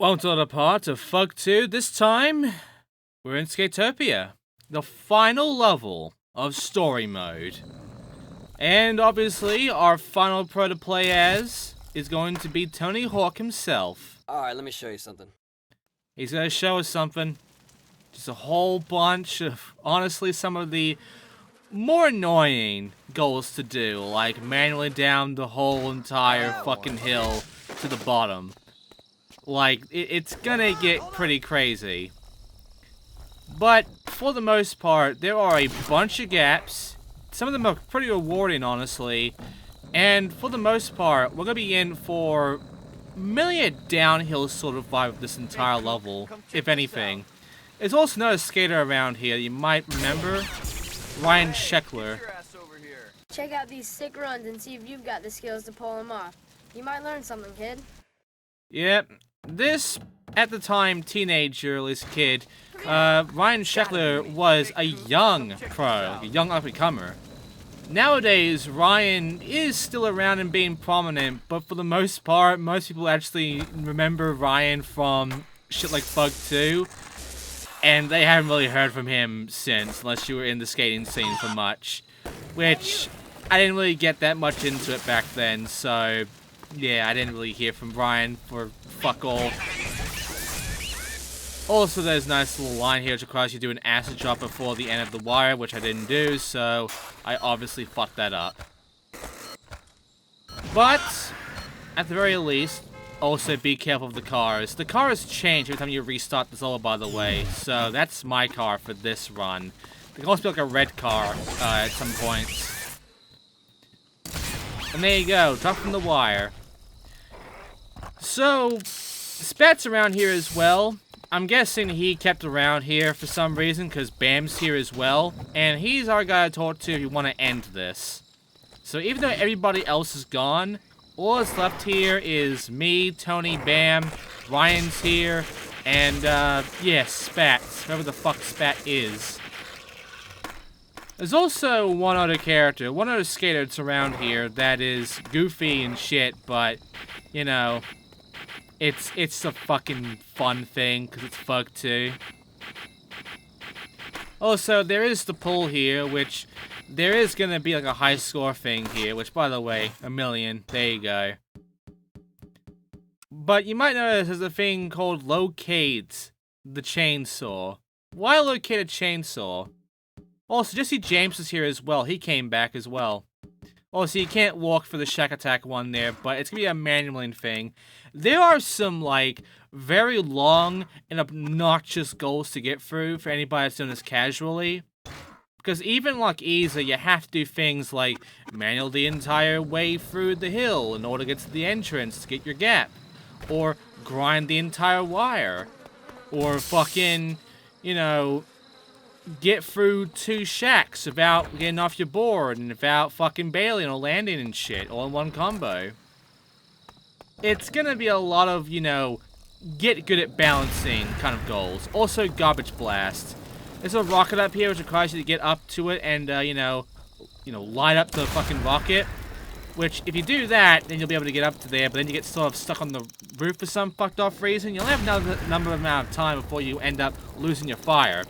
Welcome to another part of Fug 2. This time, we're in Skatopia, the final level of story mode. And obviously, our final pro to play as is going to be Tony Hawk himself. Alright, let me show you something. He's going to show us something. Just a whole bunch of, honestly, some of the more annoying goals to do, like manually down the whole entire fucking hill to the bottom. Like, it's gonna get pretty crazy. But, for the most part, there are a bunch of gaps. Some of them are pretty rewarding, honestly. And, for the most part, we're gonna be in for mainly a downhill sort of vibe of this entire level, if anything. There's also another skater around here you might remember. Ryan Sheckler. Check out these sick runs and see if you've got the skills to pull them off. You might learn something, kid. Yep. This, at the time, teenager, at least kid, Ryan Sheckler was a young pro, a young up-and-comer. Nowadays, Ryan is still around and being prominent, but for the most part, most people actually remember Ryan from shit like Fug 2, and they haven't really heard from him since, unless you were in the skating scene for much, which I didn't really get that much into it back then, so yeah, I didn't really hear from Ryan for fuck all. Also, there's a nice little line here which requires you to do an acid drop before the end of the wire, which I didn't do, so I obviously fucked that up. But, at the very least, also be careful of the cars. The cars change every time you restart this level, by the way, so that's my car for this run. There can also be like a red car at some points. And there you go, drop from the wire. So, Spat's around here as well. I'm guessing he kept around here for some reason, because Bam's here as well. And he's our guy to talk to if you want to end this. So even though everybody else is gone, all that's left here is me, Tony, Bam, Ryan's here, and, yeah, Spat. Whoever the fuck Spat is. There's also one other character, one other skater that's around here that is goofy and shit, but, you know, it's a fucking fun thing, because it's Fug 2. Also, there is the pool here, which there is going to be like a high score thing here, which, by the way, 1,000,000. There you go. But you might notice there's a thing called Locate the Chainsaw. Why locate a chainsaw? Also, Jesse James is here as well. He came back as well. Also, you can't walk for the Shack Attack one there, but it's going to be a manualing thing. There are some, like, very long and obnoxious goals to get through for anybody that's doing this casually. Because even, like, easy, you have to do things like manual the entire way through the hill in order to get to the entrance to get your gap. Or grind the entire wire. Or fucking, you know, get through 2 shacks without getting off your board and without fucking bailing or landing and shit, all in one combo. It's gonna be a lot of, you know, get good at balancing kind of goals. Also, Garbage Blast. There's a rocket up here which requires you to get up to it and, you know, light up the fucking rocket. Which, if you do that, then you'll be able to get up to there, but then you get sort of stuck on the roof for some fucked off reason. You'll have another amount of time before you end up losing your fire.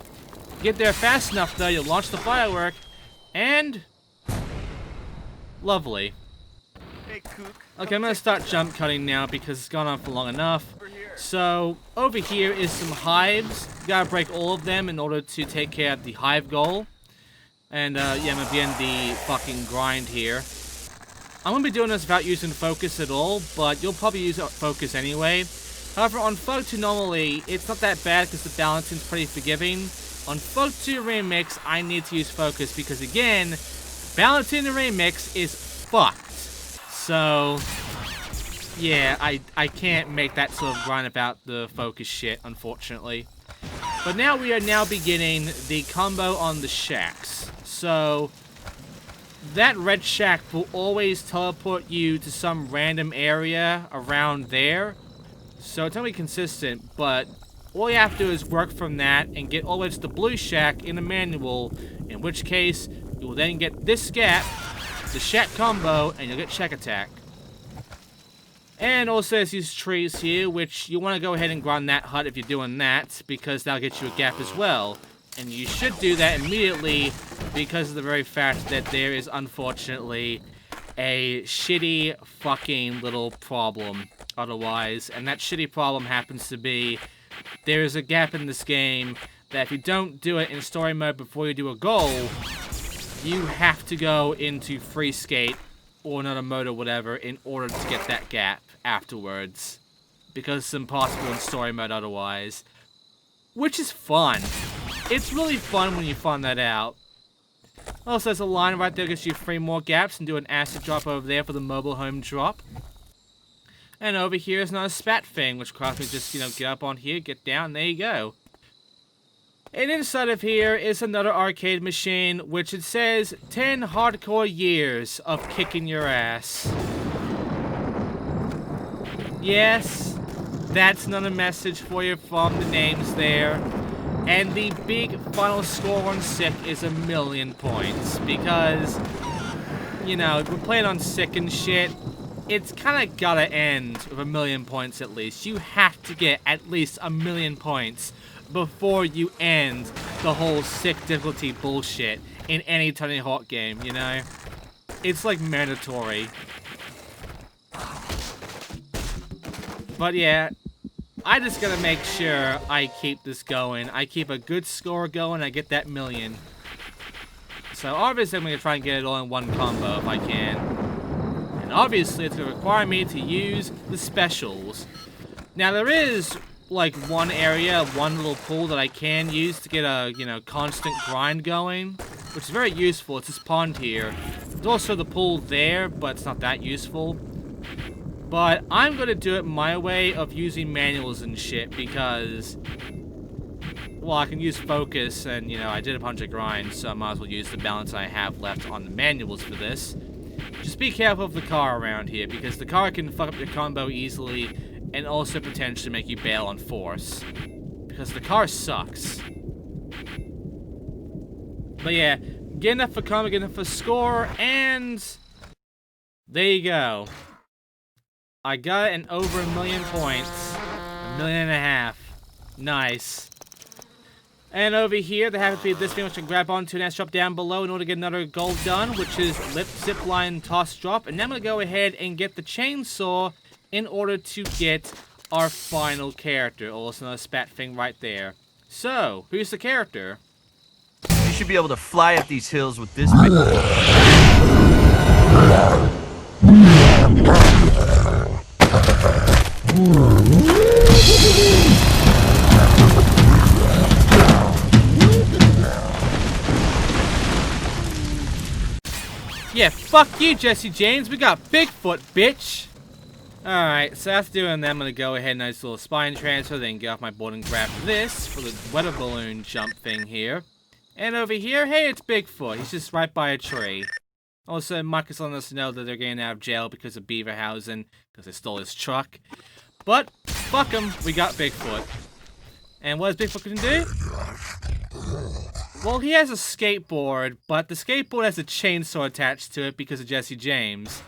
Get there fast enough, though, you'll launch the firework, and lovely. Okay, I'm gonna start jump cutting now because it's gone on for long enough. So, over here is some hives. You gotta break all of them in order to take care of the hive goal. And, yeah, I'm gonna begin the fucking grind here. I'm gonna be doing this without using focus at all, but you'll probably use focus anyway. However, on Fug 2 normally, it's not that bad because the balancing's pretty forgiving. On Fug 2 Remix, I need to use focus because, again, balancing the remix is fucked. So, yeah, I can't make that sort of grind about the focus shit, unfortunately. But now we are now beginning the combo on the shacks. So, that red shack will always teleport you to some random area around there. So it's gonna be consistent, but all you have to do is work from that and get all the way to the blue shack in the manual, in which case you will then get this gap, the shack combo, and you'll get Shack Attack. And also there's these trees here, which you want to go ahead and grind that hut if you're doing that, because that'll get you a gap as well. And you should do that immediately because of the very fact that there is unfortunately a shitty fucking little problem otherwise. And that shitty problem happens to be there is a gap in this game that if you don't do it in story mode before you do a goal, you have to go into free skate or another mode or whatever in order to get that gap afterwards. Because it's impossible in story mode otherwise. Which is fun. It's really fun when you find that out. Also, there's a line right there that gives you 3 more gaps, and do an acid drop over there for the mobile home drop. And over here is another spat thing, which requires me to just, get up on here, get down, and there you go. And inside of here is another arcade machine, which it says 10 hardcore years of kicking your ass. Yes, that's another message for you from the names there. And the big final score on Sick is 1,000,000 points. Because, we're playing on Sick and shit. It's kind of gotta end with 1,000,000 points at least. You have to get at least 1,000,000 points before you end the whole Sick difficulty bullshit in any Tony Hawk game, It's like mandatory. But yeah, I just gotta make sure I keep this going. I keep a good score going, I get that 1,000,000. So obviously I'm gonna try and get it all in one combo if I can. And obviously it's gonna require me to use the specials. Now there is like one area, one little pool that I can use to get a, constant grind going, which is very useful. It's this pond here. There's also the pool there, but it's not that useful. But I'm gonna do it my way of using manuals and shit because, well, I can use focus and, I did a bunch of grinds, so I might as well use the balance I have left on the manuals for this. Just be careful of the car around here because the car can fuck up your combo easily and also potentially make you bail on force because the car sucks. But yeah, get enough for combo, get enough for score, and there you go. I got it in over 1,000,000 points. 1,500,000. Nice. And over here, there happens to be this thing which I can grab onto and drop down below in order to get another goal done, which is lip, zip line, toss, drop. And then I'm going to go ahead and get the chainsaw in order to get our final character. Also another spat thing right there. So, who's the character? You should be able to fly up these hills with this. Yeah, fuck you, Jesse James. We got Bigfoot, bitch. Alright, so after doing that, I'm going to go ahead and nice little spine transfer, then get off my board and grab this for the weather balloon jump thing here. And over here, hey, it's Bigfoot. He's just right by a tree. Also, Mike is letting us know that they're getting out of jail because of Beaverhausen, because they stole his truck. But, fuck him, we got Bigfoot. And what does Bigfoot gonna do? Well, he has a skateboard, but the skateboard has a chainsaw attached to it because of Jesse James.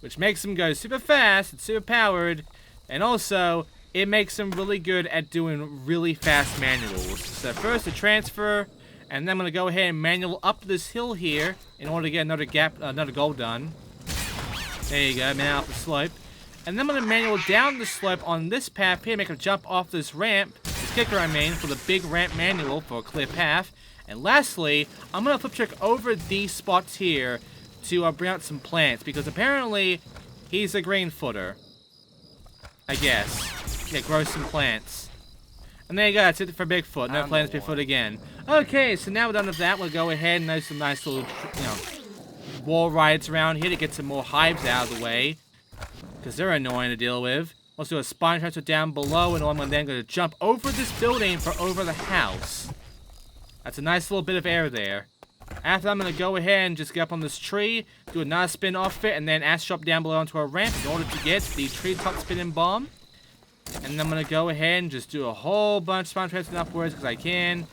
Which makes him go super fast, and super powered, and also, it makes him really good at doing really fast manuals. So first, a transfer, and then I'm gonna go ahead and manual up this hill here in order to get another goal done. There you go, manual up the slope. And then I'm gonna manual down the slope on this path here, make him jump off this ramp, this kicker I mean, for the big ramp manual for a clear path. And lastly, I'm gonna flip trick over these spots here to bring out some plants, because apparently he's a green footer. I guess. Yeah, grow some plants. And there you go, that's it for Bigfoot. No plans Bigfoot again. Okay, so now we're done with that, we'll go ahead and do some nice little, wall rides around here to get some more hives out of the way, because they're annoying to deal with. Also, a spine transfer down below, and I'm then going to jump over this building for over the house. That's a nice little bit of air there. After that, I'm going to go ahead and just get up on this tree, do a nice spin off it, and then ass drop down below onto a ramp in order to get the treetop spinning bomb. And then I'm going to go ahead and just do a whole bunch of spine transfers upwards because I can,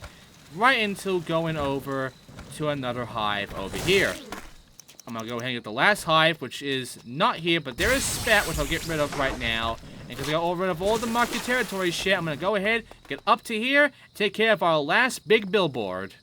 right until going over to another hive over here. I'm gonna go ahead and get the last hive, which is not here, but there is spat, which I'll get rid of right now. And because I got rid of all the mark your territory shit, I'm gonna go ahead, get up to here, take care of our last big billboard.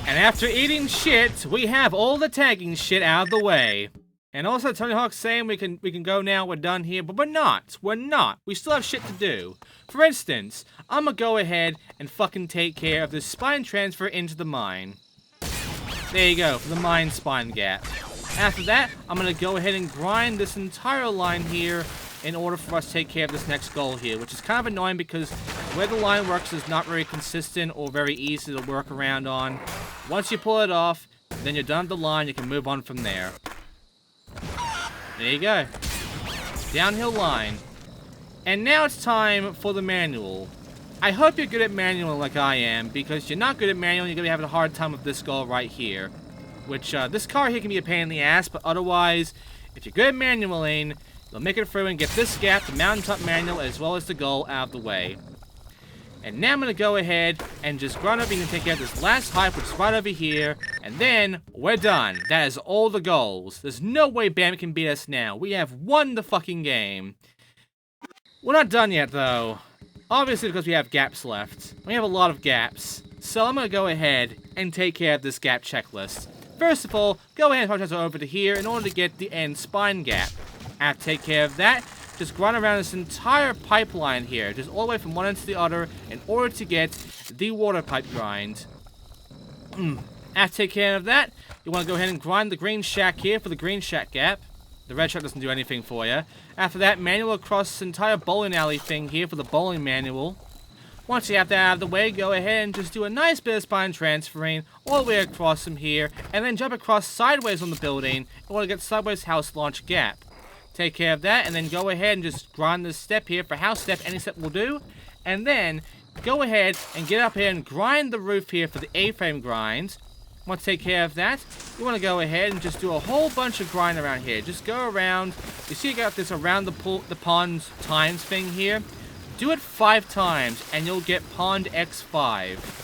And after eating shit, we have all the tagging shit out of the way. And also Tony Hawk's saying we can go now, we're done here, but we're not. We're not. We still have shit to do. For instance, I'm gonna go ahead and fucking take care of this spine transfer into the mine. There you go, for the mine spine gap. After that, I'm gonna go ahead and grind this entire line here in order for us to take care of this next goal here, which is kind of annoying because where the line works is not very consistent or very easy to work around on. Once you pull it off, then you're done with the line, you can move on from there. There you go. Downhill line. And now it's time for the manual. I hope you're good at manual like I am, because if you're not good at manual, you're going to be having a hard time with this goal right here. Which, this car here can be a pain in the ass, but otherwise, if you're good at manualing, you'll make it through and get this gap, the mountaintop manual, as well as the goal out of the way. And now I'm going to go ahead and just run over and take care of this last hype, which is right over here. And then, we're done. That is all the goals. There's no way Bam can beat us now. We have won the fucking game. We're not done yet, though. Obviously, because we have gaps left. We have a lot of gaps. So I'm going to go ahead and take care of this gap checklist. First of all, go ahead and transfer over to here in order to get the end spine gap. After take care of that, just run around this entire pipeline here, just all the way from one end to the other, in order to get the water pipe grind. After take care of that, you want to go ahead and grind the green shack here for the green shack gap. The red shack doesn't do anything for you. After that, manual across this entire bowling alley thing here for the bowling manual. Once you have that out of the way, go ahead and just do a nice bit of spine transferring all the way across from here, and then jump across sideways on the building in order to get sideways house launch gap. Take care of that, and then go ahead and just grind this step here for house step. Any step will do. And then go ahead and get up here and grind the roof here for the A-frame grind. Once you take care of that, you want to go ahead and just do a whole bunch of grind around here. Just go around. You see you got this around the pond times thing here. Do it 5 times, and you'll get pond X5.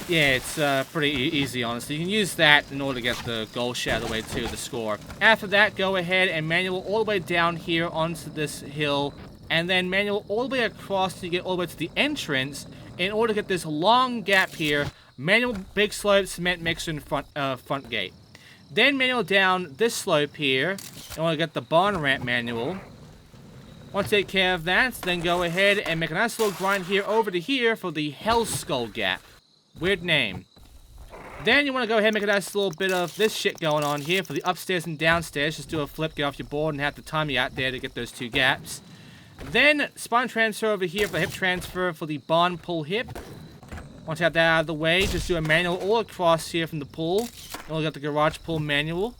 Yeah, it's pretty easy, honestly. You can use that in order to get the goal shit out of the way, too, the score. After that, go ahead and manual all the way down here onto this hill, and then manual all the way across to get all the way to the entrance in order to get this long gap here. Manual big slope cement mixer in front gate. Then manual down this slope here in order to get the barn ramp manual. Once you take care of that, then go ahead and make a nice little grind here over to here for the Hell Skull gap. Weird name. Then you want to go ahead and make a nice little bit of this shit going on here for the upstairs and downstairs. Just do a flip, get off your board, and have the time you out there to get those 2 gaps. Then spine transfer over here for hip transfer for the barn pull hip. Once you have that out of the way, just do a manual all across here from the pull. And we'll get the garage pull manual.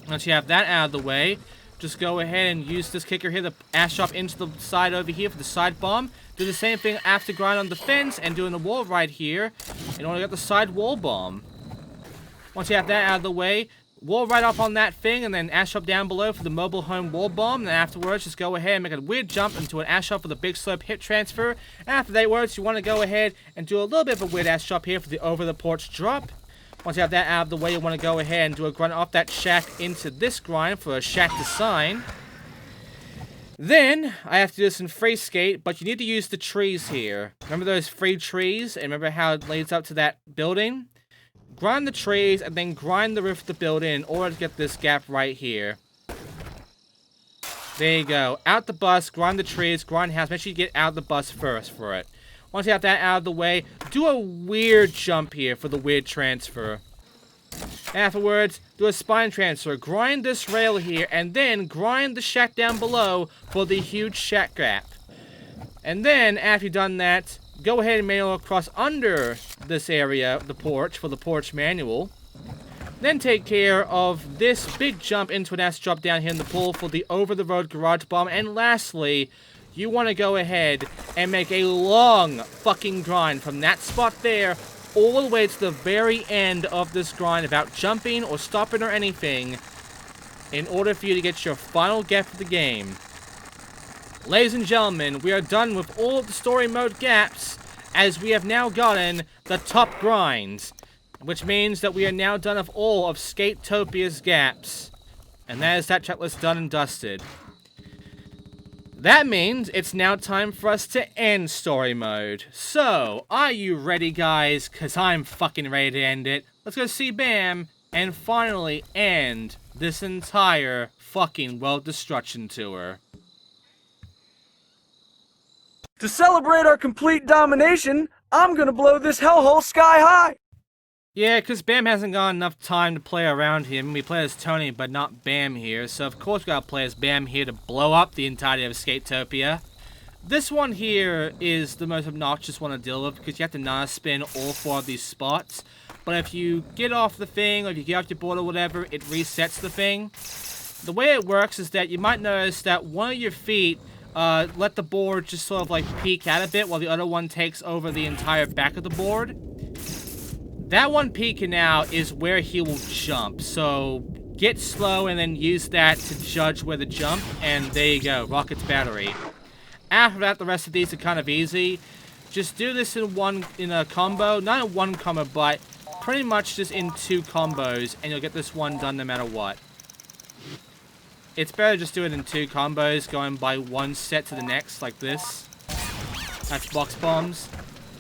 Once you have that out of the way, just go ahead and use this kicker here, the ash drop into the side over here for the side bomb. Do the same thing after grind on the fence and doing the wall right here in order to get the side wall bomb. Once you have that out of the way, wall right up on that thing and then ash drop down below for the mobile home wall bomb. Then afterwards, just go ahead and make a weird jump into an ash drop for the big slope hip transfer. After that works, you want to go ahead and do a little bit of a weird ash drop here for the over the porch drop. Once you have that out of the way, you want to go ahead and do a grind off that shack into this grind for a shack to sign. Then, I have to do this in free skate, but you need to use the trees here. Remember those free trees? And remember how it leads up to that building? Grind the trees, and then grind the roof of the building in order to get this gap right here. There you go. Out the bus, grind the trees, grind house. Make sure you get out the bus first for it. Once you have that out of the way, do a weird jump here for the weird transfer. Afterwards, do a spine transfer. Grind this rail here, and then grind the shack down below for the huge shack gap. And then, after you've done that, go ahead and manual across under this area, the porch, for the porch manual. Then take care of this big jump into an ass drop down here in the pool for the over-the-road garage bomb. And lastly, you want to go ahead and make a long fucking grind from that spot there all the way to the very end of this grind without jumping or stopping or anything in order for you to get your final gap of the game. Ladies and gentlemen, we are done with all of the story mode gaps, as we have now gotten the top grinds, which means that we are now done with all of Skatopia's gaps. And that is that checklist done and dusted. That means it's now time for us to end story mode. So, are you ready, guys? Because I'm fucking ready to end it. Let's go see Bam and finally end this entire fucking world destruction tour. To celebrate our complete domination, I'm gonna blow this hellhole sky high! Yeah, because Bam hasn't got enough time to play around him. We play as Tony, but not Bam here. So, of course, we gotta play as Bam here to blow up the entirety of Skatopia. This one here is the most obnoxious one to deal with because you have to nana spin all 4 of these spots. But if you get off the thing, or if you get off your board or whatever, it resets the thing. The way it works is that you might notice that one of your feet let the board just sort of like peek out a bit while the other one takes over the entire back of the board. That one peeking out is where he will jump, so get slow and then use that to judge where to jump, and there you go, Rocket's battery. After that, the rest of these are kind of easy. Just do this in a combo, not in one combo, but pretty much just in 2 combos, and you'll get this one done no matter what. It's better just do it in 2 combos, going by one set to the next, like this. That's box bombs.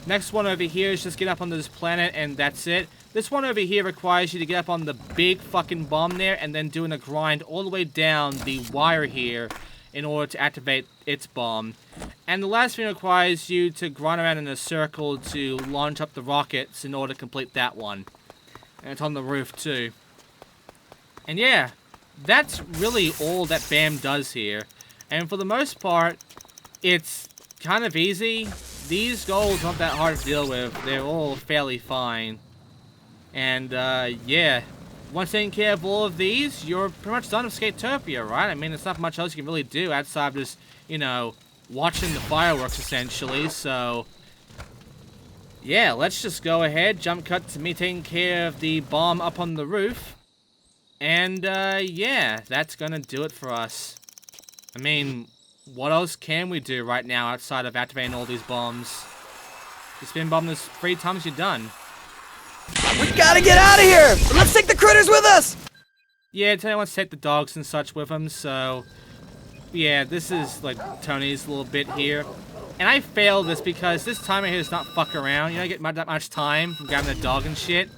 Next one over here is just get up onto this planet, and that's it. This one over here requires you to get up on the big fucking bomb there, and then doing a grind all the way down the wire here in order to activate its bomb. And the last thing requires you to grind around in a circle to launch up the rockets in order to complete that one. And it's on the roof too. And yeah, that's really all that Bam does here. And for the most part, it's kind of easy. These goals aren't that hard to deal with. They're all fairly fine. And, yeah. Once taking care of all of these, you're pretty much done with Skatopia, right? I mean, there's not much else you can really do outside of just, you know, watching the fireworks, essentially. So, yeah, let's just go ahead. Jump cut to me taking care of the bomb up on the roof. And, yeah, that's gonna do it for us. I mean, what else can we do right now outside of activating all these bombs? You spin bomb this 3 times, you're done. We gotta get out of here! Let's take the critters with us! Yeah, Tony wants to take the dogs and such with him, so... Yeah, this is, like, Tony's little bit here. And I failed this because this timer here does not fuck around. You don't get that much time from grabbing the dog and shit.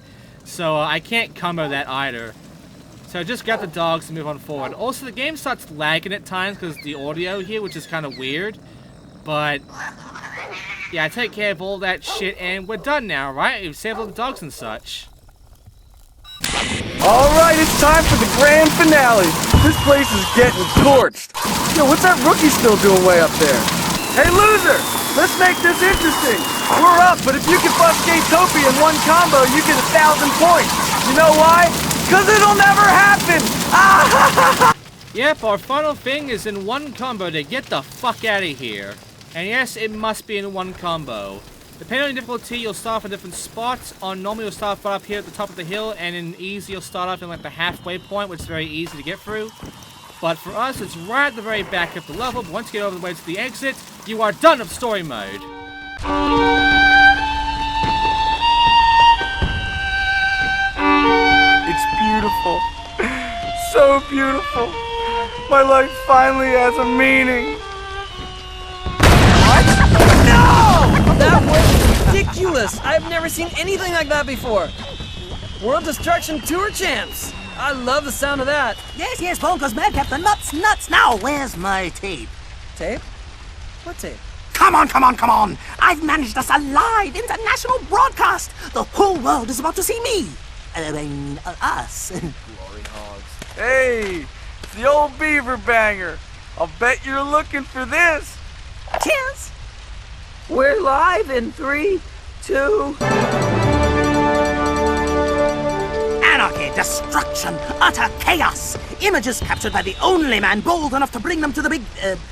So, I can't combo that either. So just grab the dogs and move on forward. Also, the game starts lagging at times because of the audio here, which is kind of weird. But, yeah, I take care of all that shit, and we're done now, right? We've saved all the dogs and such. Alright, it's time for the grand finale. This place is getting torched. Yo, what's that rookie still doing way up there? Hey, loser! Let's make this interesting. We're up, but if you can bust Skatopia in one combo, you get 1,000 points. You know why? Because it'll never happen! Yep, our final thing is in one combo to get the fuck out of here. And yes, it must be in one combo. Depending on the difficulty, you'll start off in different spots. On normal, you'll start off right up here at the top of the hill, and in easy, you'll start off in like the halfway point, which is very easy to get through. But for us, it's right at the very back of the level, but once you get over the way to the exit, you are done with story mode. It's beautiful. So beautiful. My life finally has a meaning. What? No! That was ridiculous! I've never seen anything like that before. World Destruction Tour champs. I love the sound of that. Yes, yes, Bonkers Madcap, the nuts, nuts. Now, where's my tape? Tape? What tape? Come on, come on, come on. I've managed us a live international broadcast. The whole world is about to see me. Us. Glory hogs. Hey, it's the old beaver banger. I'll bet you're looking for this. Cheers. We're live in 3, 2... Anarchy, destruction, utter chaos. Images captured by the only man bold enough to bring them to the big,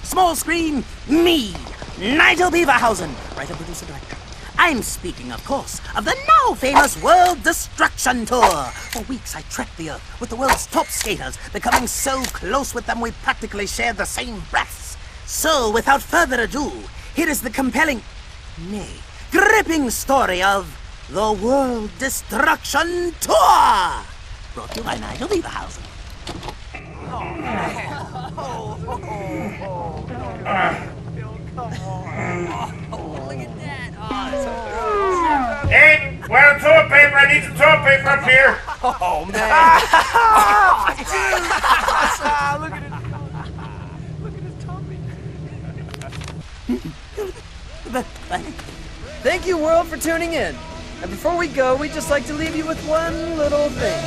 small screen. Me, Nigel Beaverhausen, writer, producer, director. I'm speaking, of course, of the now famous World Destruction Tour. For weeks I trekked the earth with the world's top skaters, becoming so close with them we practically shared the same breaths. So, without further ado, here is the compelling, nay, gripping story of the World Destruction Tour. Brought to you by Nigel Beaverhausen. Hey, where's the toilet paper? I need some toilet paper up here. Oh, man. Thank you, world, for tuning in. And before we go, we'd just like to leave you with one little thing.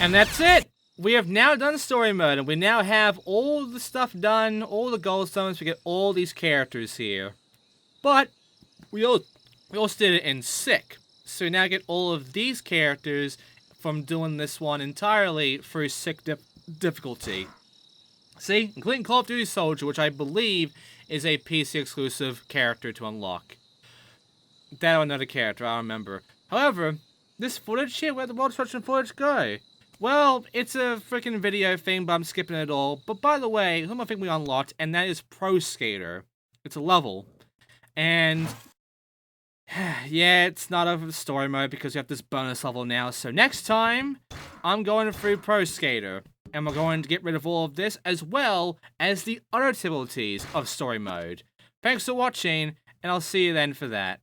And that's it! We have now done story mode, and we now have all the stuff done, all the gold summons, we get all these characters here. But, we also did it in sick. So we now get all of these characters from doing this one entirely through sick difficulty. See? Including Call of Duty Soldier, which I believe is a PC exclusive character to unlock. That or another character, I don't remember. However, this footage here, where'd the World Destruction footage go? Well, it's a freaking video thing, but I'm skipping it all. But by the way, one more thing we unlocked, and that is Pro Skater. It's a level. And yeah, it's not over story mode because we have this bonus level now. So next time, I'm going through Pro Skater. And we're going to get rid of all of this, as well as the other difficulties of story mode. Thanks for watching, and I'll see you then for that.